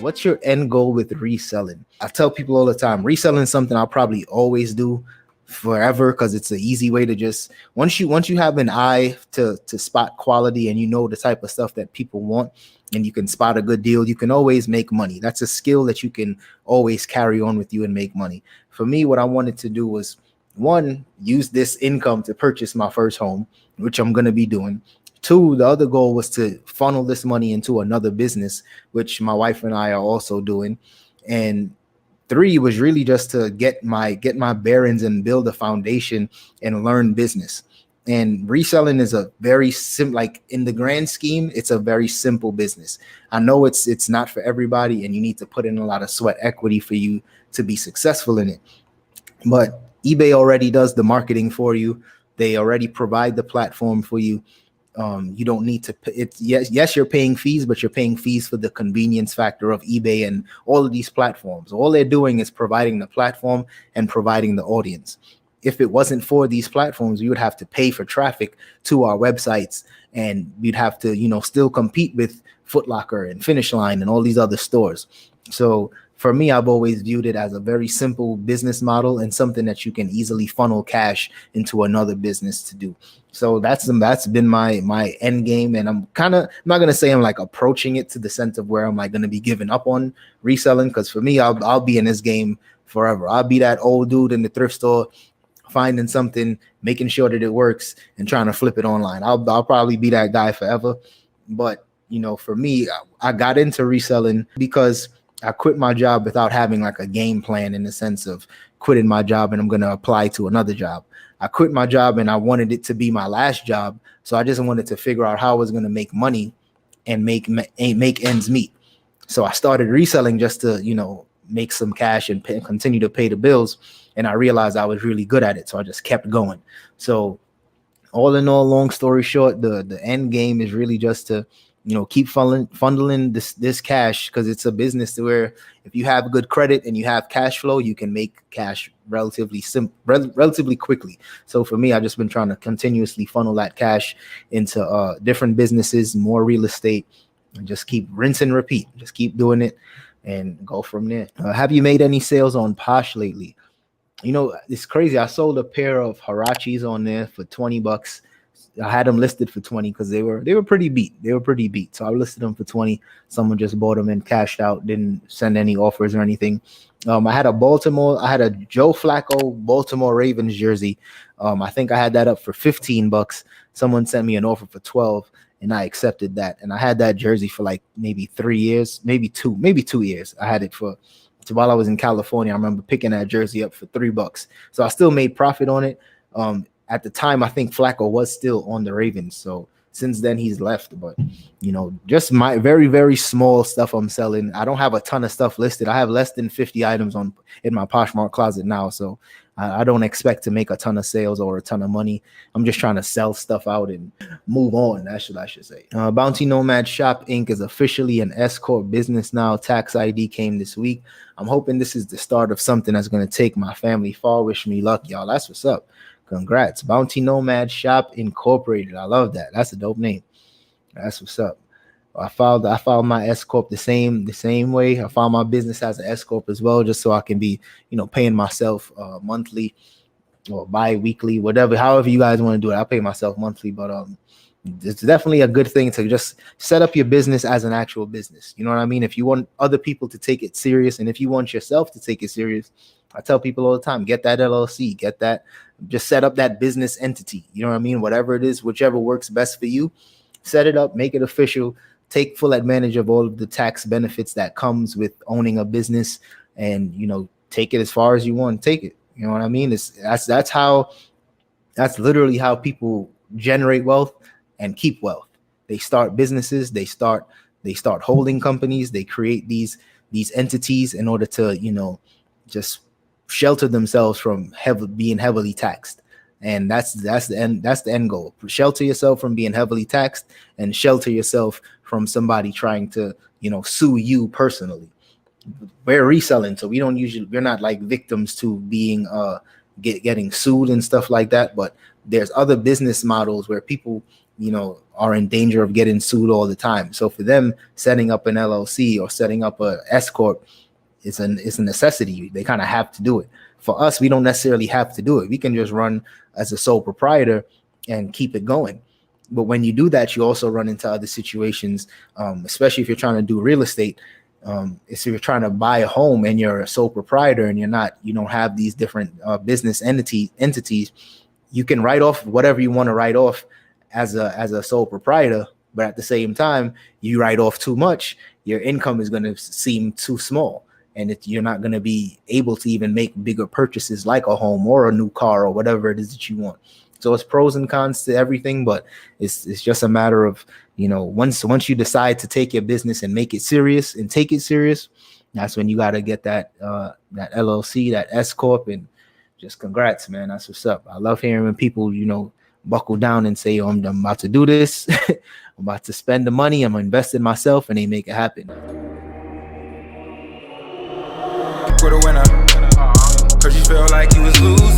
what's your end goal with reselling? I tell people all the time, reselling is something I'll probably always do forever, because it's an easy way to just once you have an eye to spot quality, and you know the type of stuff that people want, and you can spot a good deal, you can always make money. That's a skill that you can always carry on with you and make money. For me, what I wanted to do was, one, use this income to purchase my first home, which I'm going to be doing. Two, the other goal was to funnel this money into another business, which my wife and I are also doing. And three was really just to get my bearings and build a foundation and learn business. And reselling is a very simple, like in the grand scheme, it's a very simple business. I know it's not for everybody, and you need to put in a lot of sweat equity for you to be successful in it. But eBay already does the marketing for you. They already provide the platform for you. You don't need to pay. Yes, you're paying fees, but you're paying fees for the convenience factor of eBay and all of these platforms. All they're doing is providing the platform and providing the audience. If it wasn't for these platforms, you would have to pay for traffic to our websites, and you'd have to, still compete with Foot Locker and Finish Line and all these other stores. So for me, I've always viewed it as a very simple business model and something that you can easily funnel cash into another business to do. So that's been my end game. And I'm not going to say I'm like approaching it to the sense of where I'm like going to be giving up on reselling. Because for me, I'll be in this game forever. I'll be that old dude in the thrift store, finding something, making sure that it works, and trying to flip it online. I'll probably be that guy forever. But, for me, I got into reselling because I quit my job without having like a game plan, in the sense of quitting my job and I'm going to apply to another job. I quit my job and I wanted it to be my last job. So I just wanted to figure out how I was going to make money and make ends meet. So I started reselling just to, make some cash and continue to pay the bills. And I realized I was really good at it. So I just kept going. So all in all, long story short, the end game is really just to, keep funneling this cash, because it's a business where if you have good credit and you have cash flow, you can make cash relatively quickly. So for me, I've just been trying to continuously funnel that cash into different businesses, more real estate, and just keep rinse and repeat. Just keep doing it and go from there. Have you made any sales on Posh lately? It's crazy. I sold a pair of Harachis on there for $20. I had them listed for 20 because they were pretty beat. So I listed them for 20. Someone just bought them and cashed out, didn't send any offers or anything. I had a Joe Flacco Baltimore Ravens jersey. I think I had that up for $15. Someone sent me an offer for 12, and I accepted that. And I had that jersey for like maybe 3 years, maybe 2 years. I had it while I was in California. I remember picking that jersey up for $3. So I still made profit on it. At the time, I think Flacco was still on the Ravens. So since then, he's left. But, just my very, very small stuff I'm selling. I don't have a ton of stuff listed. I have less than 50 items in my Poshmark Closet now. So I don't expect to make a ton of sales or a ton of money. I'm just trying to sell stuff out and move on. That's what I should say. Bounty Nomad Shop Inc. is officially an S-Corp business now. Tax ID came this week. I'm hoping this is the start of something that's going to take my family far. Wish me luck, y'all. That's what's up. Congrats. Bounty Nomad Shop Incorporated. I love that. That's a dope name. That's what's up. I filed my S Corp the same way. I filed my business as an S Corp as well, just so I can be, paying myself monthly or bi-weekly, however you guys want to do it. I pay myself monthly, but it's definitely a good thing to just set up your business as an actual business. You know what I mean? If you want other people to take it serious, and if you want yourself to take it serious, I tell people all the time, get that LLC, just set up that business entity. You know what I mean? Whatever it is, whichever works best for you, set it up, make it official, take full advantage of all of the tax benefits that comes with owning a business, and, take it as far as you want to take it. You know what I mean? That's literally how people generate wealth and keep wealth. They start businesses, they start holding companies, they create these entities in order to, just shelter themselves from being heavily taxed. And that's the end goal. Shelter yourself from being heavily taxed, and shelter yourself from somebody trying to, sue you personally. We're reselling, so we're not like victims to being getting sued and stuff like that. But there's other business models where people, are in danger of getting sued all the time. So for them, setting up an LLC or setting up a S corp, it's a necessity. They kind of have to do it. For us, we don't necessarily have to do it. We can just run as a sole proprietor and keep it going. But when you do that, you also run into other situations, especially if you're trying to do real estate. If you're trying to buy a home and you're a sole proprietor and you don't have these different business entities, you can write off whatever you want to write off as a sole proprietor. But at the same time, you write off too much, your income is going to seem too small. And you're not going to be able to even make bigger purchases like a home or a new car or whatever it is that you want. So it's pros and cons to everything, but it's just a matter of, once you decide to take your business and make it serious and take it serious, that's when you got to get that LLC, that S corp, and just congrats, man. That's what's up. I love hearing when people, buckle down and say, I'm about to do this. I'm about to spend the money. I'm investing myself, and they make it happen. With a winner, cause you feel like you was losing.